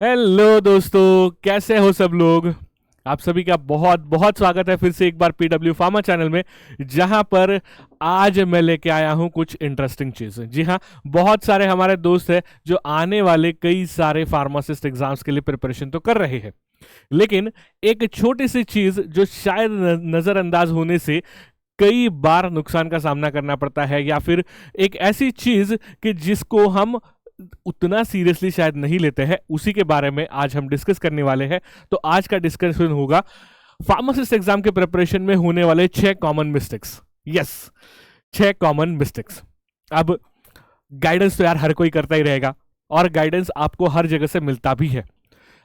Hello दोस्तों, कैसे हो सब लोग। आप सभी का बहुत बहुत स्वागत है फिर से एक बार पीडब्ल्यू फार्मा चैनल में, जहां पर आज मैं लेके आया हूं कुछ इंटरेस्टिंग चीजें। जी हाँ, बहुत सारे हमारे दोस्त हैं जो आने वाले कई सारे फार्मासिस्ट एग्जाम्स के लिए प्रिपरेशन तो कर रहे हैं, लेकिन एक छोटी सी चीज जो शायद नजरअंदाज होने से कई बार नुकसान का सामना करना पड़ता है, या फिर एक ऐसी चीज कि जिसको हम उतना सीरियसली शायद नहीं लेते हैं, उसी के बारे में आज हम डिस्कस करने वाले हैं। तो आज का डिस्कशन होगा फार्मासिस्ट एग्जाम के प्रिपरेशन में होने वाले 6 common mistakes. Yes, 6 common mistakes. अब गाइडेंस तो यार हर कोई करता ही रहेगा, और गाइडेंस आपको हर जगह से मिलता भी है।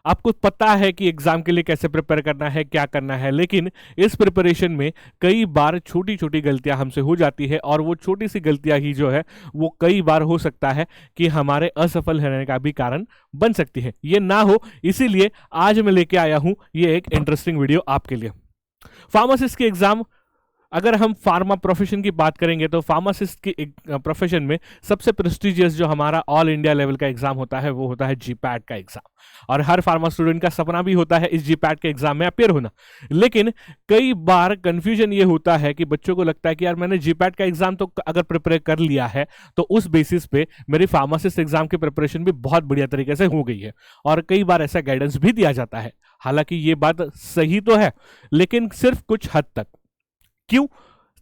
आपको पता है कि एग्जाम के लिए कैसे प्रिपेयर करना है, क्या करना है, लेकिन इस प्रिपरेशन में कई बार छोटी छोटी गलतियां हमसे हो जाती है, और वो छोटी सी गलतियां ही जो है वो कई बार हो सकता है कि हमारे असफल होने का भी कारण बन सकती है। ये ना हो, इसीलिए आज मैं लेके आया हूं ये एक इंटरेस्टिंग वीडियो आपके लिए। फार्मासिस्ट के एग्जाम, अगर हम फार्मा प्रोफेशन की बात करेंगे तो फार्मासिस्ट की प्रोफेशन में सबसे प्रेस्टिजियस जो हमारा ऑल इंडिया लेवल का एग्जाम होता है वो होता है जीपैट का एग्जाम। और हर फार्मा स्टूडेंट का सपना भी होता है इस जीपैट के एग्जाम में अपियर होना। लेकिन कई बार कंफ्यूजन ये होता है कि बच्चों को लगता है कि यार मैंने जीपैट का एग्जाम तो अगर प्रिपेयर कर लिया है तो उस बेसिस पे मेरी फार्मासिस्ट एग्जाम की प्रिपरेशन भी बहुत बढ़िया तरीके से हो गई है। और कई बार ऐसा गाइडेंस भी दिया जाता है, हालांकि ये बात सही तो है, लेकिन सिर्फ कुछ हद तक। क्यों?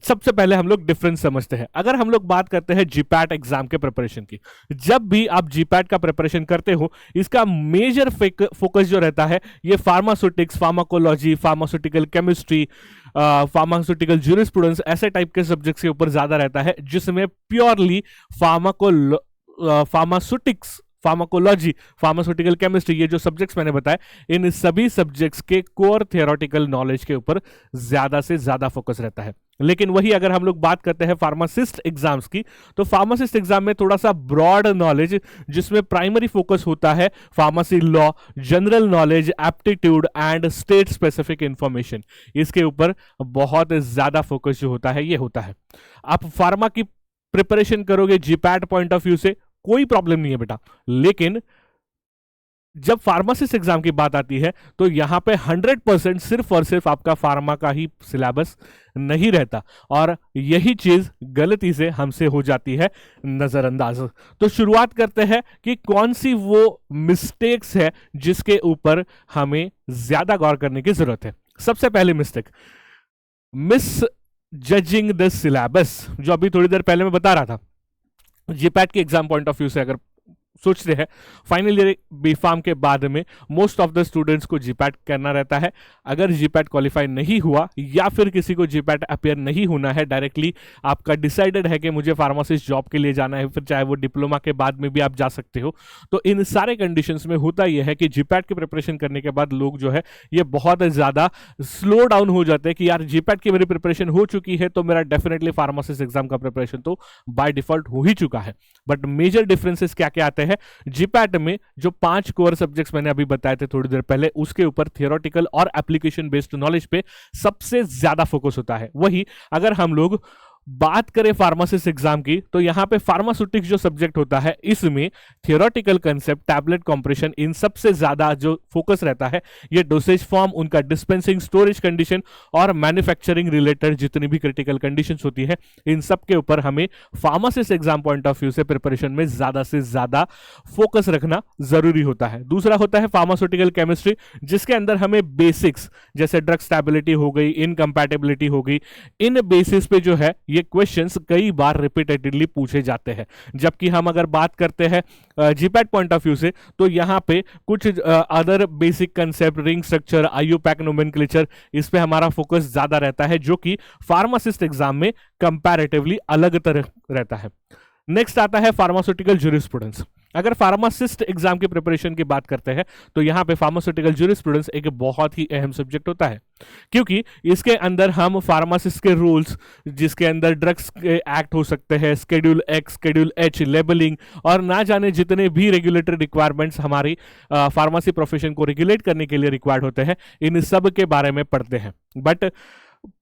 सबसे पहले हम लोग डिफरेंस समझते हैं। अगर हम लोग बात करते हैं जीपैट एग्जाम के प्रिपरेशन की, जब भी आप जीपैट का प्रिपरेशन करते हो, इसका मेजर फोकस जो रहता है ये pharmaceutics, pharmacology, pharmaceutical chemistry, pharmaceutical jurisprudence, ऐसे टाइप के सब्जेक्ट्स के ऊपर ज्यादा रहता है, जिसमें purely pharmaceutics, pharmacology, pharmaceutical chemistry, ये जो सब्जेक्ट्स मैंने बताए, इन सभी सब्जेक्ट्स के कोर थियोरेटिकल नॉलेज के ऊपर ज्यादा से ज्यादा फोकस रहता है। लेकिन वही अगर हम लोग बात करते हैं फार्मासिस्ट एग्जाम्स की, तो फार्मासिस्ट एग्जाम में थोड़ा सा ब्रॉड नॉलेज, जिसमें प्राइमरी फोकस होता है pharmacy law, general knowledge, aptitude and state specific information, इसके ऊपर बहुत ज्यादा फोकस जो होता है ये होता है। आप फार्मा की प्रिपरेशन करोगे जीपैट पॉइंट ऑफ व्यू से, कोई प्रॉब्लम नहीं है बेटा, लेकिन जब फार्मासिस्ट एग्जाम की बात आती है तो यहां पे 100% सिर्फ और सिर्फ आपका फार्मा का ही सिलेबस नहीं रहता, और यही चीज गलती से हमसे हो जाती है नजरअंदाज। तो शुरुआत करते हैं कि कौन सी वो मिस्टेक्स है जिसके ऊपर हमें ज्यादा गौर करने की जरूरत है। सबसे पहली mistake, miss judging the syllabus, जो अभी थोड़ी देर पहले मैं बता रहा था। जीपैट के एग्जाम पॉइंट ऑफ व्यू से अगर सोचते हैं, फाइनल ईयर बी फार्म के बाद में मोस्ट ऑफ द स्टूडेंट्स को जीपैट करना रहता है। अगर जीपैट क्वालिफाई नहीं हुआ, या फिर किसी को जीपैट अपियर नहीं होना है, डायरेक्टली आपका डिसाइडेड है कि मुझे फार्मासिस्ट जॉब के लिए जाना है, फिर चाहे वो डिप्लोमा के बाद में भी आप जा सकते हो, तो इन सारे कंडीशंस में होता यह है कि जीपैट की प्रिपरेशन करने के बाद लोग जो है ये बहुत ज्यादा स्लो डाउन हो जाते हैं कि यार जीपैट की मेरी प्रिपरेशन हो चुकी है तो मेरा डेफिनेटली फार्मासिस्ट एग्जाम का प्रिपरेशन तो बाय डिफॉल्ट हो ही चुका है। बट मेजर डिफरेंसेस क्या क्या आते हैं जीपैट में? जो 5 कोर सब्जेक्ट्स मैंने अभी बताए थे थोड़ी देर पहले, उसके ऊपर थियोरेटिकल और एप्लीकेशन बेस्ड नॉलेज पे सबसे ज्यादा फोकस होता है। वही अगर हम लोग बात करें फार्मासिस्ट एग्जाम की, तो यहां पे फार्मास्यूटिक्स जो सब्जेक्ट होता है इसमें थियोरेटिकल कंसेप्ट, टैबलेट कॉम्प्रेशन, इन सबसे ज्यादा जो फोकस रहता है ये डोसेज फॉर्म, उनका डिस्पेंसिंग, स्टोरेज कंडीशन और मैन्युफैक्चरिंग रिलेटेड जितनी भी क्रिटिकल कंडीशंस होती है, इन सब के ऊपर हमें pharmacist exam point of view से प्रिपरेशन में ज्यादा से ज्यादा फोकस रखना जरूरी होता है। दूसरा होता है फार्मास्यूटिकल केमिस्ट्री, जिसके अंदर हमें बेसिक्स जैसे ड्रग स्टेबिलिटी हो गई, इनकम्पैटिबिलिटी हो गई, इन बेसिस पे जो है ये क्वेश्चंस कई बार रिपीटेडली पूछे जाते हैं। जबकि हम अगर बात करते हैं जीपैट पॉइंट ऑफ व्यू से, तो यहां पे कुछ other basic concept, ring structure, IUPAC nomenclature, इस पे हमारा फोकस ज्यादा रहता है, जो कि फार्मासिस्ट एग्जाम में कंपैरेटिवली अलग तरह रहता है। नेक्स्ट आता है फार्मास्यूटिकल ज्यूरिस्प्रूडेंस। अगर फार्मासिस्ट एग्जाम की प्रिपरेशन की बात करते हैं तो यहां पे फार्मास्यूटिकल ज्यूरिस्प्रूडेंस एक बहुत ही अहम सब्जेक्ट होता है, क्योंकि इसके अंदर हम फार्मासिस्ट के रूल्स, जिसके अंदर ड्रग्स के एक्ट हो सकते हैं, schedule x, schedule H, labelling, और ना जाने जितने भी रेगुलेटरी रिक्वायरमेंट्स हमारी फार्मेसी प्रोफेशन को रेगुलेट करने के लिए रिक्वायर्ड होते हैं, इन सब के बारे में पढ़ते हैं। बट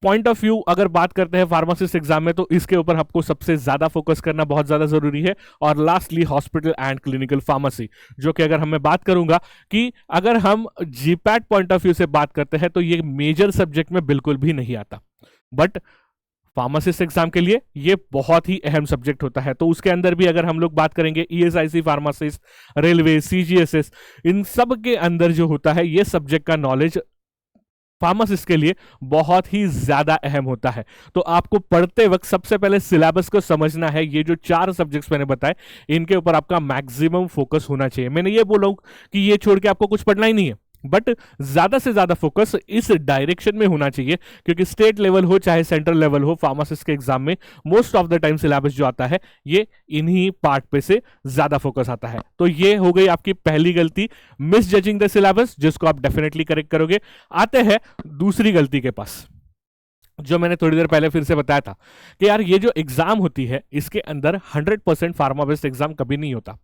पॉइंट ऑफ व्यू अगर बात करते हैं फार्मासिस्ट एग्जाम में, तो इसके ऊपर आपको सबसे ज्यादा फोकस करना बहुत ज्यादा जरूरी है। और lastly hospital and clinical pharmacy, जो कि अगर मैं बात करूंगा कि अगर हम जीपैट पॉइंट ऑफ व्यू से बात करते हैं तो ये मेजर सब्जेक्ट में बिल्कुल भी नहीं आता, बट फार्मासिस्ट एग्जाम के लिए ये बहुत ही अहम सब्जेक्ट होता है। तो उसके अंदर भी अगर हम लोग बात करेंगे ईएसआईसी, फार्मासिस्ट, रेलवे, सीजीएसएस, इन सब के अंदर जो होता है ये सब्जेक्ट का नॉलेज फार्मासिस्ट के लिए बहुत ही ज्यादा अहम होता है। तो आपको पढ़ते वक्त सबसे पहले सिलेबस को समझना है। ये जो 4 सब्जेक्ट्स मैंने बताए इनके ऊपर आपका मैक्सिमम फोकस होना चाहिए। मैंने ये बोला कि ये छोड़ के आपको कुछ पढ़ना ही नहीं है, बट ज्यादा से ज्यादा फोकस इस डायरेक्शन में होना चाहिए, क्योंकि स्टेट लेवल हो चाहे सेंट्रल लेवल हो, फार्मासिस्ट के एग्जाम में most of the time syllabus जो आता है ये इन्हीं पार्ट पे से ज्यादा फोकस आता है। तो ये हो गई आपकी पहली गलती, मिस जजिंग द सिलेबस, जिसको आप डेफिनेटली करेक्ट करोगे। आते हैं दूसरी गलती के पास, जो मैंने थोड़ी देर पहले फिर से बताया था कि यार ये जो एग्जाम होती है इसके अंदर 100% फार्मा बेस्ड एग्जाम कभी नहीं होता।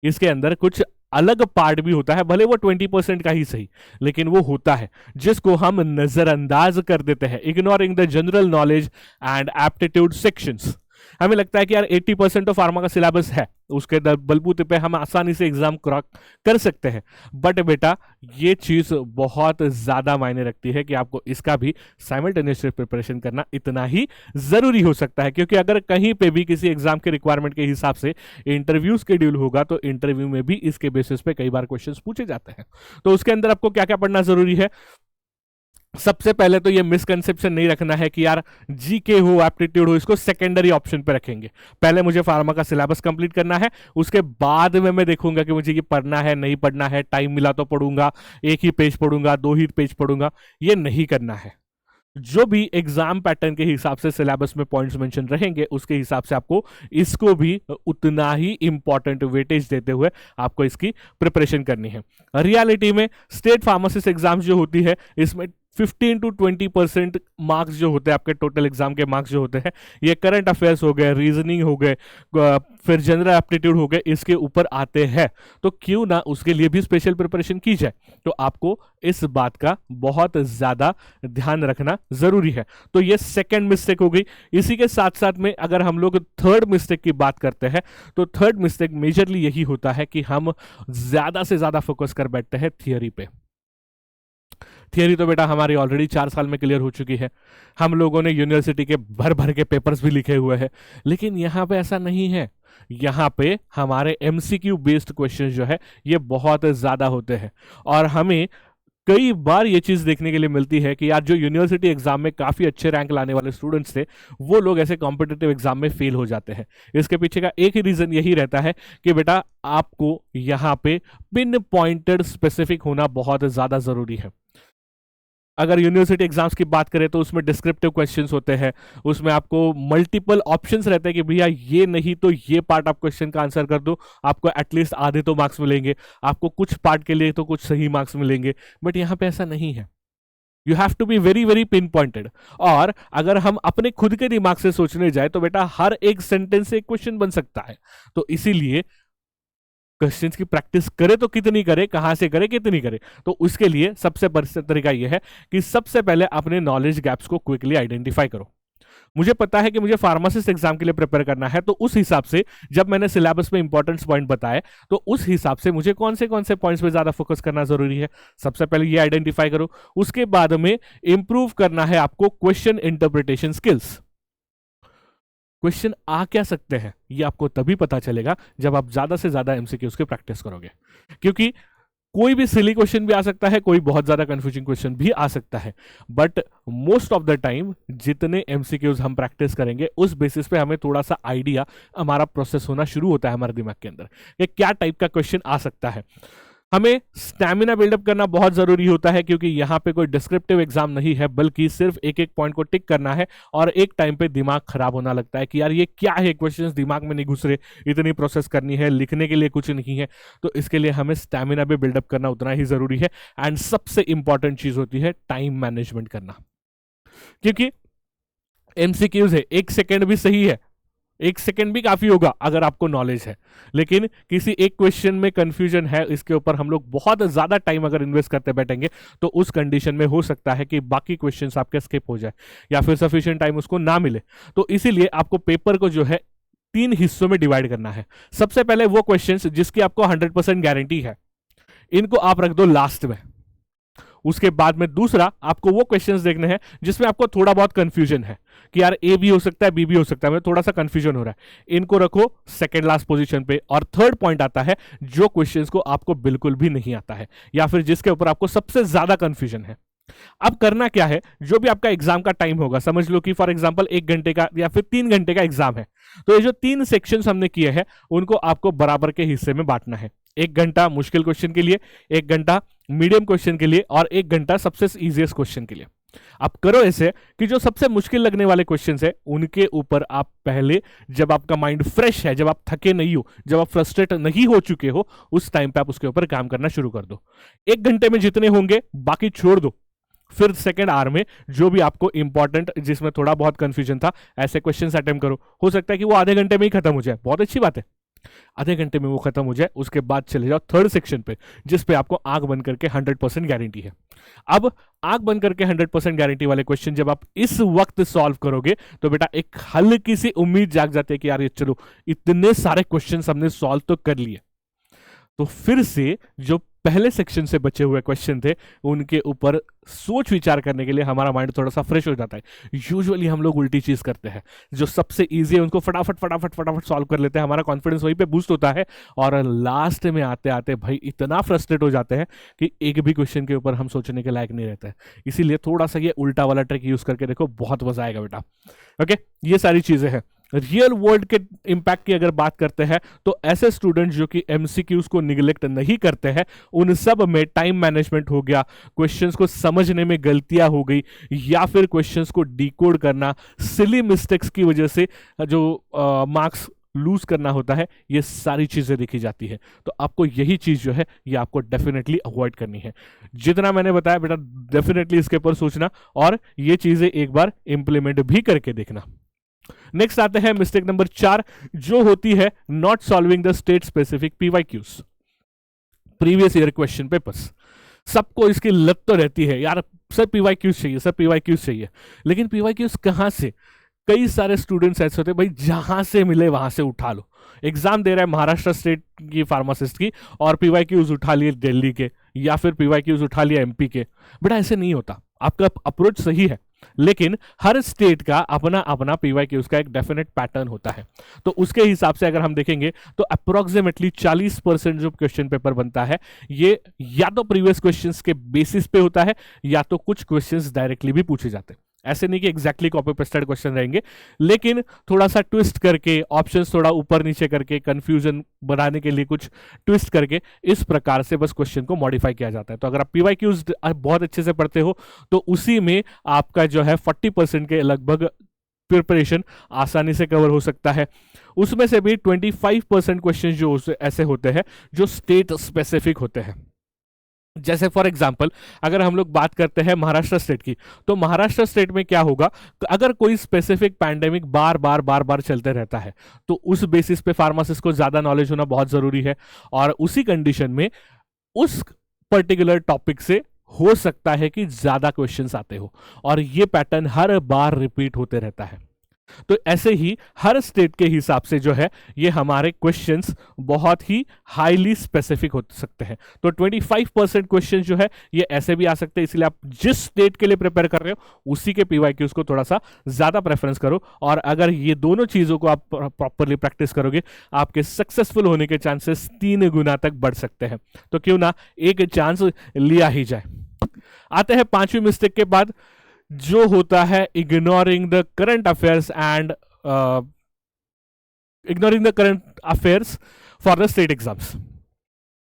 इसके अंदर कुछ अलग पार्ट भी होता है, भले वो 20% का ही सही, लेकिन वो होता है जिसको हम नजरअंदाज कर देते हैं, ignoring the general knowledge and aptitude sections. हमें लगता है कि यार 80% तो फार्मा का सिलेबस है, उसके बलबूते पे हम आसानी से एग्जाम क्रैक कर सकते हैं। बट बेटा ये चीज बहुत ज्यादा मायने रखती है कि आपको इसका भी साइमल्टेनियसली प्रिपरेशन करना इतना ही जरूरी हो सकता है, क्योंकि अगर कहीं पे भी किसी एग्जाम के रिक्वायरमेंट के हिसाब से इंटरव्यू शेड्यूल होगा तो इंटरव्यू में भी इसके बेसिस पे कई बार क्वेश्चंस पूछे जाते हैं। तो उसके अंदर आपको क्या क्या पढ़ना जरूरी है। सबसे पहले तो ये मिसकंसेप्शन नहीं रखना है कि यार जीके हो, एप्टीट्यूड हो, इसको सेकेंडरी ऑप्शन पे रखेंगे। पहले मुझे फार्मा का सिलेबस कंप्लीट करना है, उसके बाद में मैं देखूंगा कि मुझे ये पढ़ना है नहीं पढ़ना है, टाइम मिला तो पढ़ूंगा, एक ही पेज पढ़ूंगा, 2 ही पेज पढ़ूंगा, ये नहीं करना है। जो भी एग्जाम पैटर्न के हिसाब से सिलेबस में पॉइंट्स मेंशन रहेंगे उसके हिसाब से आपको इसको भी उतना ही इंपॉर्टेंट वेटेज देते हुए आपको इसकी प्रिपरेशन करनी है। रियलिटी में स्टेट फार्मासिस्ट एग्जाम जो होती है इसमें 15 to 20% मार्क्स जो होते हैं, आपके टोटल एग्जाम के मार्क्स जो होते हैं, ये करंट अफेयर्स हो गए, रीजनिंग हो गए, फिर जनरल एप्टीट्यूड हो गए, इसके ऊपर आते हैं। तो क्यों ना उसके लिए भी स्पेशल प्रिपरेशन की जाए। तो आपको इस बात का बहुत ज्यादा ध्यान रखना जरूरी है। तो ये सेकंड मिस्टेक हो गई। इसी के साथ साथ में अगर हम लोग थर्ड मिस्टेक की बात करते हैं तो थर्ड मिस्टेक मेजरली यही होता है कि हम ज्यादा से ज्यादा फोकस कर बैठते हैं थियरी पे। थियरी तो बेटा हमारी ऑलरेडी 4 साल में क्लियर हो चुकी है, हम लोगों ने यूनिवर्सिटी के भर भर के पेपर्स भी लिखे हुए हैं, लेकिन यहाँ पे ऐसा नहीं है। यहाँ पे हमारे एमसीक्यू बेस्ड क्वेश्चन जो है ये बहुत ज्यादा होते हैं, और हमें कई बार ये चीज देखने के लिए मिलती है कि यार जो यूनिवर्सिटी एग्जाम में काफी अच्छे रैंक लाने वाले स्टूडेंट्स थे वो लोग ऐसे कॉम्पिटिटिव एग्जाम में फेल हो जाते हैं। इसके पीछे का एक ही रीजन यही रहता है कि बेटा आपको यहाँ पे पिन पॉइंटेड स्पेसिफिक होना बहुत ज्यादा जरूरी है। अगर यूनिवर्सिटी एग्जाम्स की बात करें तो उसमें डिस्क्रिप्टिव क्वेश्चंस होते हैं, उसमें आपको मल्टीपल ऑप्शंस रहते हैं कि भैया ये नहीं तो ये पार्ट आप क्वेश्चन का आंसर कर दो, आपको एटलीस्ट आधे तो मार्क्स मिलेंगे, आपको कुछ पार्ट के लिए तो कुछ सही मार्क्स मिलेंगे। बट यहाँ पे ऐसा नहीं है, you have to be very very pinpointed. और अगर हम अपने खुद के दिमाग से सोचने जाए तो बेटा हर एक सेंटेंस से एक क्वेश्चन बन सकता है। तो इसीलिए क्वेश्चंस की प्रैक्टिस करे तो कितनी करे, कहां से करे, कितनी करे। तो उसके लिए सबसे बेस्ट तरीका यह है कि सबसे पहले अपने नॉलेज गैप्स को क्विकली आइडेंटिफाई करो। मुझे पता है कि मुझे फार्मासिस्ट एग्जाम के लिए प्रिपेयर करना है, तो उस हिसाब से जब मैंने सिलेबस में इंपॉर्टेंट पॉइंट बताए तो उस हिसाब से मुझे कौन से पॉइंट्स पे ज्यादा फोकस करना जरूरी है, सबसे पहले ये आइडेंटिफाई करो। उसके बाद में इंप्रूव करना है आपको क्वेश्चन इंटरप्रिटेशन स्किल्स। क्वेश्चन आ क्या सकते हैं ये आपको तभी पता चलेगा जब आप ज्यादा से ज्यादा एमसीक्यूज की प्रैक्टिस करोगे, क्योंकि कोई भी सिली क्वेश्चन भी आ सकता है, कोई बहुत ज्यादा कंफ्यूजिंग क्वेश्चन भी आ सकता है, but most of the time जितने एमसीक्यूज हम प्रैक्टिस करेंगे उस बेसिस पे हमें थोड़ा सा आइडिया हमारा प्रोसेस होना शुरू होता है हमारे दिमाग के अंदर कि क्या टाइप का क्वेश्चन आ सकता है। हमें स्टैमिना बिल्डअप करना बहुत जरूरी होता है, क्योंकि यहाँ पे कोई डिस्क्रिप्टिव एग्जाम नहीं है, बल्कि सिर्फ एक एक पॉइंट को टिक करना है, और एक टाइम पे दिमाग खराब होना लगता है कि यार ये क्या है, क्वेश्चंस दिमाग में नहीं घुस रहे, इतनी प्रोसेस करनी है, लिखने के लिए कुछ नहीं है। तो इसके लिए हमें स्टैमिना भी बिल्डअप करना उतना ही जरूरी है। एंड सबसे इंपॉर्टेंट चीज होती है टाइम मैनेजमेंट करना, क्योंकि एमसीक्यूज है, 1 सेकेंड भी सही है 1 सेकंड भी काफी होगा अगर आपको नॉलेज है। लेकिन किसी एक क्वेश्चन में कंफ्यूजन है, इसके ऊपर हम लोग बहुत ज्यादा टाइम अगर इन्वेस्ट करते बैठेंगे तो उस कंडीशन में हो सकता है कि बाकी क्वेश्चंस आपके स्किप हो जाए या फिर सफिशिएंट टाइम उसको ना मिले। तो इसीलिए आपको पेपर को जो है 3 हिस्सों में डिवाइड करना है। सबसे पहले वो क्वेश्चंस जिसकी आपको 100% गारंटी है, इनको आप रख दो लास्ट में। उसके बाद में दूसरा आपको वो क्वेश्चंस देखने हैं जिसमें आपको थोड़ा बहुत कंफ्यूजन है कि यार ए भी हो सकता है, बी भी हो सकता है, मैं थोड़ा सा कंफ्यूजन हो रहा है, इनको रखो सेकंड लास्ट पोजीशन पे। और थर्ड पॉइंट आता है जो क्वेश्चंस को आपको बिल्कुल भी नहीं आता है या फिर जिसके ऊपर आपको सबसे ज्यादा कंफ्यूजन है। अब करना क्या है, जो भी आपका एग्जाम का टाइम होगा, समझ लो कि फॉर एग्जांपल 1 घंटे का या फिर 3 घंटे का एग्जाम है, तो ये जो 3 सेक्शंस हमने किए हैं उनको आपको बराबर के हिस्से में बांटना है। 1 घंटा मुश्किल क्वेश्चन के लिए, 1 घंटा मीडियम क्वेश्चन के लिए और 1 घंटा सबसे इजीएस्ट क्वेश्चन के लिए। आप करो ऐसे कि जो सबसे मुश्किल लगने वाले क्वेश्चंस है उनके ऊपर आप पहले, जब आपका माइंड फ्रेश है, जब आप थके नहीं हो, जब आप फ्रस्ट्रेट नहीं हो चुके हो, उस टाइम पे आप उसके ऊपर काम करना शुरू कर दो। 1 घंटे में जितने होंगे बाकी छोड़ दो। फिर सेकेंड आवर में जो भी आपको इंपॉर्टेंट, जिसमें थोड़ा बहुत कंफ्यूजन था, ऐसे क्वेश्चंस अटेम्प्ट करो। हो सकता है कि वो आधे घंटे में ही खत्म हो जाए, बहुत अच्छी बात है, आधे घंटे में वो खत्म हो जाए। उसके बाद चले जाओ थर्ड सेक्शन पे जिस पे आपको आंख बंद करके 100% गारंटी है। अब आंख बंद करके 100% गारंटी वाले क्वेश्चन जब आप इस वक्त सॉल्व करोगे तो बेटा एक हल्की सी उम्मीद जाग जाती है कि यार ये चलो इतने सारे क्वेश्चन हमने सॉल्व तो कर लिए। तो फिर से जो पहले सेक्शन से बचे हुए क्वेश्चन थे उनके ऊपर सोच विचार करने के लिए हमारा माइंड थोड़ा सा फ्रेश हो जाता है। यूजुअली हम लोग उल्टी चीज करते हैं, जो सबसे इजी है उनको फटाफट फटाफट फटाफट सॉल्व कर लेते हैं, हमारा कॉन्फिडेंस वहीं पे बूस्ट होता है और लास्ट में आते आते भाई इतना फ्रस्ट्रेट हो जाते हैं कि एक भी क्वेश्चन के ऊपर हम सोचने के लायक नहीं रहते हैं। इसीलिए थोड़ा सा ये उल्टा वाला ट्रिक यूज करके देखो, बहुत मजा आएगा बेटा। ओके, ये सारी चीजें हैं। रियल वर्ल्ड के इंपैक्ट की अगर बात करते हैं तो ऐसे स्टूडेंट जो कि एमसीक्यूज को निगलेक्ट नहीं करते हैं, उन सब में टाइम मैनेजमेंट हो गया, क्वेश्चंस को समझने में गलतियां हो गई या फिर क्वेश्चंस को डिकोड करना, सिली मिस्टेक्स की वजह से जो मार्क्स लूज करना होता है, ये सारी चीजें देखी जाती है। तो आपको यही चीज जो है ये आपको डेफिनेटली अवॉइड करनी है। जितना मैंने बताया बेटा डेफिनेटली इसके ऊपर सोचना और ये चीजें एक बार इंप्लीमेंट भी करके देखना। नेक्स्ट आते हैं मिस्टेक नंबर 4 जो होती है not solving the state specific PYQs, previous year question papers. सबको इसकी लत तो रहती है यार, सर पीवाईक्यूज चाहिए, सर पीवाईक्यूज चाहिए, लेकिन पीवाईक्यूज कहां से? कई सारे स्टूडेंट्स ऐसे होते हैं भाई जहां से मिले वहां से उठा लो। एग्जाम दे रहा है महाराष्ट्र स्टेट की फार्मासिस्ट की और पीवाईक्यूज उठा लिए दिल्ली के या फिर पीवाईक्यूज उठा लिया एमपी के। बेटा ऐसे नहीं होता, आपका अप्रोच सही है लेकिन हर स्टेट का अपना अपना पीवाईक्यूज का एक डेफिनेट पैटर्न होता है। तो उसके हिसाब से अगर हम देखेंगे तो अप्रोक्सीमेटली 40% जो क्वेश्चन पेपर बनता है ये या तो प्रीवियस क्वेश्चंस के बेसिस पे होता है या तो कुछ क्वेश्चंस डायरेक्टली भी पूछे जाते हैं। ऐसे नहीं कि एग्जैक्टली कॉपी पेस्टेड क्वेश्चन रहेंगे, लेकिन थोड़ा सा ट्विस्ट करके, ऑप्शंस थोड़ा ऊपर नीचे करके, कंफ्यूजन बनाने के लिए कुछ ट्विस्ट करके, इस प्रकार से बस क्वेश्चन को मॉडिफाई किया जाता है। तो अगर आप पीवाईक्यूज बहुत अच्छे से पढ़ते हो तो उसी में आपका जो है 40% के लगभग प्रिपरेशन आसानी से कवर हो सकता है। उसमें से भी 25% क्वेश्चन जो ऐसे होते हैं जो स्टेट स्पेसिफिक होते हैं। जैसे फॉर एग्जाम्पल अगर हम लोग बात करते हैं महाराष्ट्र स्टेट की, तो महाराष्ट्र स्टेट में क्या होगा, अगर कोई स्पेसिफिक पैंडेमिक बार बार बार बार चलते रहता है तो उस बेसिस पे फार्मासिस्ट को ज्यादा नॉलेज होना बहुत जरूरी है और उसी कंडीशन में उस पर्टिकुलर टॉपिक से हो सकता है कि ज्यादा क्वेश्चंस आते हो और ये पैटर्न हर बार रिपीट होते रहता है। तो ऐसे ही हर स्टेट के हिसाब से जो है ये हमारे क्वेश्चंस बहुत ही हाईली स्पेसिफिक हो सकते हैं। तो 25% क्वेश्चन जो है ये ऐसे भी आ सकते हैं, इसलिए आप जिस स्टेट के लिए प्रिपेयर कर रहे हो उसी के पीवाईक्यूज को थोड़ा सा ज्यादा प्रेफरेंस करो और अगर ये दोनों चीजों को आप प्रॉपरली प्रैक्टिस करोगे आपके सक्सेसफुल होने के चांसेस 3 गुना तक बढ़ सकते हैं। तो क्यों ना एक चांस लिया ही जाए। आते हैं 5वीं मिस्टेक के बाद जो होता है ignoring the current affairs and ignoring the current affairs for the state exams.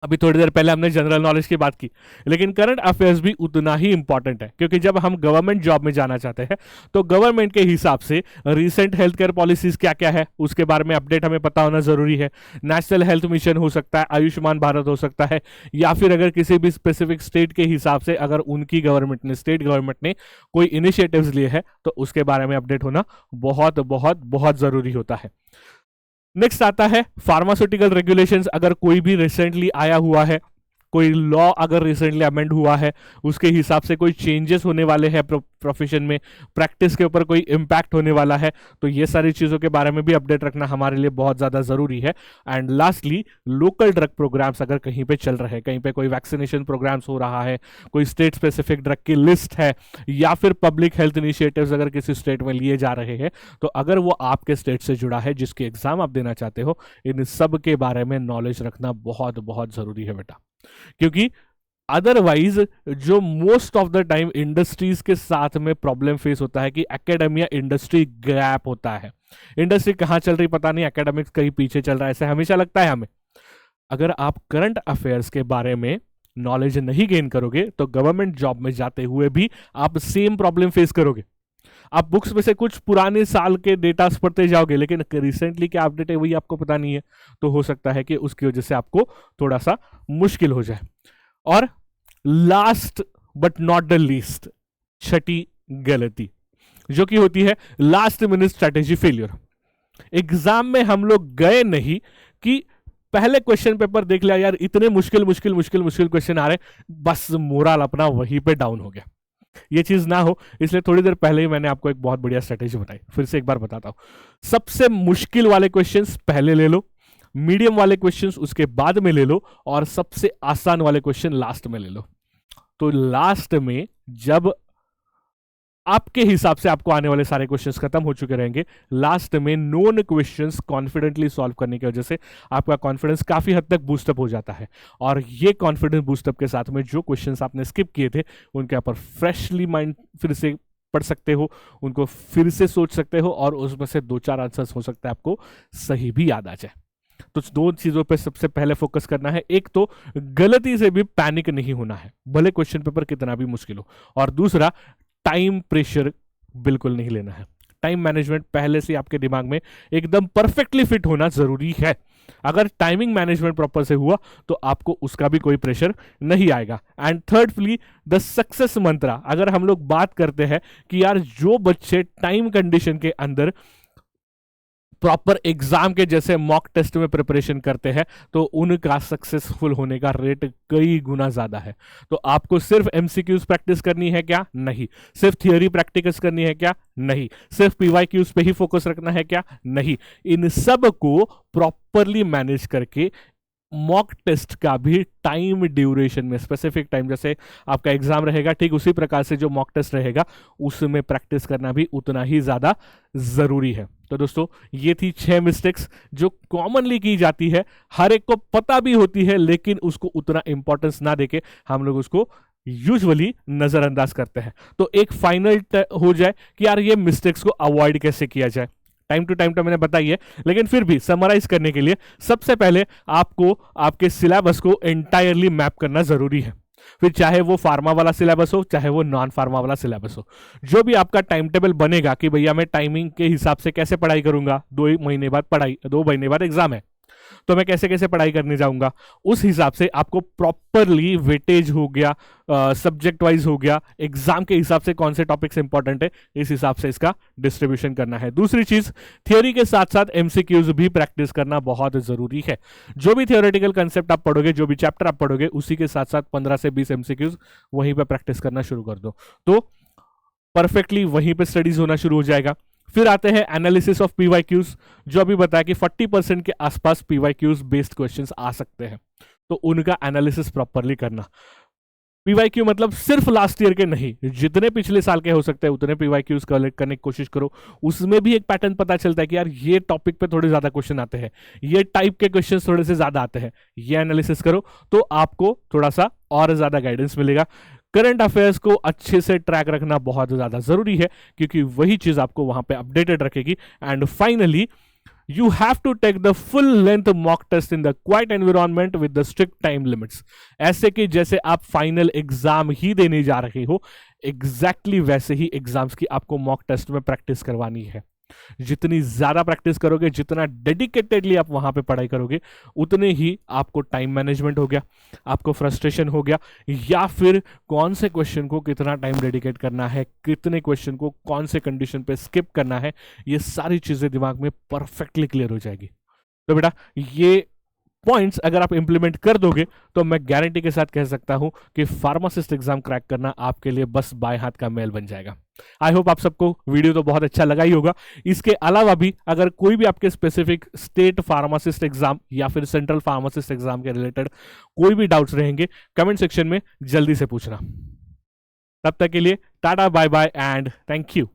अभी थोड़ी देर पहले हमने जनरल नॉलेज की बात की, लेकिन करंट अफेयर्स भी उतना ही इंपॉर्टेंट है, क्योंकि जब हम गवर्नमेंट जॉब में जाना चाहते हैं तो गवर्नमेंट के हिसाब से रीसेंट हेल्थ केयर पॉलिसीज क्या क्या है उसके बारे में अपडेट हमें पता होना जरूरी है। नेशनल हेल्थ मिशन हो सकता है, आयुष्मान भारत हो सकता है, या फिर अगर किसी भी स्पेसिफिक स्टेट के हिसाब से अगर उनकी गवर्नमेंट ने, स्टेट गवर्नमेंट ने कोई इनिशिएटिव्स लिए हैं तो उसके बारे में अपडेट होना बहुत बहुत बहुत जरूरी होता है। नेक्स्ट आता है फार्मास्यूटिकल रेगुलेशंस। अगर कोई भी रिसेंटली आया हुआ है, कोई लॉ अगर रिसेंटली अमेंड हुआ है, उसके हिसाब से कोई चेंजेस होने वाले हैं प्रोफेशन में, प्रैक्टिस के ऊपर कोई इम्पैक्ट होने वाला है, तो ये सारी चीज़ों के बारे में भी अपडेट रखना हमारे लिए बहुत ज़्यादा ज़रूरी है। And lastly local drug programmes अगर कहीं पे चल रहे हैं, कहीं पे कोई वैक्सीनेशन प्रोग्राम्स हो रहा है, कोई स्टेट स्पेसिफिक ड्रग की लिस्ट है, या फिर पब्लिक हेल्थ इनिशिएटिव्स अगर किसी स्टेट में लिए जा रहे हैं, तो अगर वो आपके स्टेट से जुड़ा है जिसके एग्जाम आप देना चाहते हो, इन सब के बारे में नॉलेज रखना बहुत बहुत ज़रूरी है बेटा। क्योंकि अदरवाइज जो most of the time industries के साथ में प्रॉब्लम फेस होता है कि एकेडमिया इंडस्ट्री गैप होता है। इंडस्ट्री कहां चल रही पता नहीं, एकेडमिक्स कहीं पीछे चल रहा है, ऐसे हमेशा लगता है हमें। अगर आप करंट अफेयर्स के बारे में नॉलेज नहीं गेन करोगे तो गवर्नमेंट जॉब में जाते हुए भी आप सेम प्रॉब्लम फेस करोगे। आप बुक्स में से कुछ पुराने साल के डेटा पढ़ते जाओगे, लेकिन रिसेंटली क्या अपडेट है वही आपको पता नहीं है, तो हो सकता है कि उसकी वजह से आपको थोड़ा सा मुश्किल हो जाए। और last but not the least, छठी गलती जो कि होती है last minute strategy failure. Exam में हम लोग गए नहीं कि पहले क्वेश्चन पेपर देख लिया, यार इतने मुश्किल मुश्किल मुश्किल मुश्किल क्वेश्चन आ रहे, बस मोरल अपना वहीं पे डाउन हो गया। ये चीज ना हो, इसलिए थोड़ी देर पहले ही मैंने आपको एक बहुत बढ़िया स्ट्रेटेजी बताई, फिर से एक बार बताता हूं। सबसे मुश्किल वाले क्वेश्चंस पहले ले लो, मीडियम वाले क्वेश्चंस उसके बाद में ले लो, और सबसे आसान वाले क्वेश्चन लास्ट में ले लो। तो लास्ट में जब आपके हिसाब से आपको आने वाले सारे क्वेश्चंस खत्म हो चुके रहेंगे, लास्ट में नोन क्वेश्चंस कॉन्फिडेंटली सॉल्व करने की वजह से आपका कॉन्फिडेंस काफी हद तक बूस्टअप हो जाता है। और ये कॉन्फिडेंस बूस्टअप के साथ में जो क्वेश्चंस आपने स्किप किए थे उनके ऊपर फ्रेशली माइंड फिर से पढ़ सकते हो, उनको फिर से सोच सकते हो, और उसमें से 2-4 आंसर्स हो सकता है आपको सही भी याद आ जाए। तो दो चीजों पे सबसे पहले फोकस करना है, एक तो गलती से भी पैनिक नहीं होना है भले क्वेश्चन पेपर कितना भी मुश्किल हो, और दूसरा टाइम प्रेशर बिल्कुल नहीं लेना है। टाइम मैनेजमेंट पहले से आपके दिमाग में एकदम परफेक्टली फिट होना जरूरी है। अगर टाइमिंग मैनेजमेंट प्रॉपर से हुआ तो आपको उसका भी कोई प्रेशर नहीं आएगा। एंड थर्डली द सक्सेस मंत्रा, अगर हम लोग बात करते हैं कि यार जो बच्चे टाइम कंडीशन के अंदर प्रॉपर एग्जाम के जैसे मॉक टेस्ट में प्रिपरेशन करते हैं तो उनका सक्सेसफुल होने का रेट कई गुना ज्यादा है। तो आपको सिर्फ एमसीक्यूज प्रैक्टिस करनी है क्या? नहीं। सिर्फ थियोरी प्रैक्टिस करनी है क्या? नहीं। सिर्फ पीवाईक्यूज पे ही फोकस रखना है क्या? नहीं। इन सब को प्रॉपरली मैनेज करके मॉक टेस्ट का भी टाइम ड्यूरेशन में स्पेसिफिक टाइम, जैसे आपका एग्जाम रहेगा ठीक उसी प्रकार से जो मॉक टेस्ट रहेगा उसमें प्रैक्टिस करना भी उतना ही ज्यादा जरूरी है। तो दोस्तों ये थी 6 मिस्टेक्स जो कॉमनली की जाती है, हर एक को पता भी होती है, लेकिन उसको उतना इंपॉर्टेंस ना देके हम लोग उसको यूजुअली नजरअंदाज करते हैं। तो एक फाइनल हो जाए कि यार ये मिस्टेक्स को अवॉइड कैसे किया जाए। टाइम टू टाइम तो मैंने बताई है, लेकिन फिर भी समराइज करने के लिए सबसे पहले आपको आपके सिलेबस को एंटायरली मैप करना जरूरी है। फिर चाहे वो फार्मा वाला सिलेबस हो, चाहे वो नॉन फार्मा वाला सिलेबस हो, जो भी आपका टाइम टेबल बनेगा कि भैया मैं टाइमिंग के हिसाब से कैसे पढ़ाई करूंगा, 2 महीने बाद पढ़ाई, 2 महीने बाद एग्जाम है, तो मैं कैसे कैसे पढ़ाई करने जाऊंगा, उस हिसाब से आपको प्रॉपरली वेटेज हो गया, सब्जेक्ट वाइज हो गया, एग्जाम के हिसाब से कौन से टॉपिक्स इंपॉर्टेंट है, इस हिसाब से इसका डिस्ट्रीब्यूशन करना है। दूसरी चीज, थ्योरी के साथ साथ एमसीक्यूज भी प्रैक्टिस करना बहुत जरूरी है। जो भी थियोरेटिकल कंसेप्ट आप पढ़ोगे, जो भी चैप्टर आप पढ़ोगे, उसी के साथ साथ 15 से 20 एमसीक्यूज वहीं पर प्रैक्टिस करना शुरू कर दो, तो परफेक्टली वहीं पे स्टडीज होना शुरू हो जाएगा। फिर आते हैं एनालिसिस ऑफ पीवाईक्यूज, जो अभी बताया कि 40% के आसपास पीवाईक्यूज बेस्ड क्वेश्चंस आ सकते हैं, तो उनका एनालिसिस प्रॉपरली करना। पीवाईक्यू मतलब सिर्फ लास्ट ईयर के नहीं, जितने पिछले साल के हो सकते हैं उतने पीवाईक्यूज कलेक्ट करने की कोशिश करो। उसमें भी एक पैटर्न पता चलता है कि यार ये टॉपिक पे थोड़े ज्यादा क्वेश्चन आते हैं, ये टाइप के क्वेश्चन थोड़े से ज्यादा आते हैं, ये एनालिसिस करो तो आपको थोड़ा सा और ज्यादा गाइडेंस मिलेगा। करंट अफेयर्स को अच्छे से ट्रैक रखना बहुत ज्यादा जरूरी है, क्योंकि वही चीज आपको वहां पे अपडेटेड रखेगी। And finally You have to take the full length mock test in the quiet environment with the strict time limits. ऐसे कि जैसे आप फाइनल एग्जाम ही देने जा रहे हो, एग्जैक्टली वैसे ही एग्जाम्स की आपको मॉक टेस्ट में प्रैक्टिस करवानी है। जितनी ज्यादा प्रैक्टिस करोगे, जितना डेडिकेटेडली आप वहां पे पढ़ाई करोगे, उतने ही आपको टाइम मैनेजमेंट हो गया, आपको फ्रस्ट्रेशन हो गया, या फिर कौन से क्वेश्चन को कितना टाइम डेडिकेट करना है, कितने क्वेश्चन को कौन से कंडीशन पे स्किप करना है, ये सारी चीजें दिमाग में परफेक्टली क्लियर हो जाएगी। तो बेटा ये पॉइंट्स अगर आप इंप्लीमेंट कर दोगे तो मैं गारंटी के साथ कह सकता हूं कि फार्मासिस्ट एग्जाम क्रैक करना आपके लिए बस बाएं हाथ का मैल बन जाएगा। आई होप आप सबको वीडियो तो बहुत अच्छा लगा ही होगा। इसके अलावा भी अगर कोई भी आपके स्पेसिफिक स्टेट फार्मासिस्ट एग्जाम या फिर सेंट्रल फार्मासिस्ट एग्जाम के रिलेटेड कोई भी डाउट्स रहेंगे, कमेंट सेक्शन में जल्दी से पूछना। तब तक के लिए tata bye bye and thank you.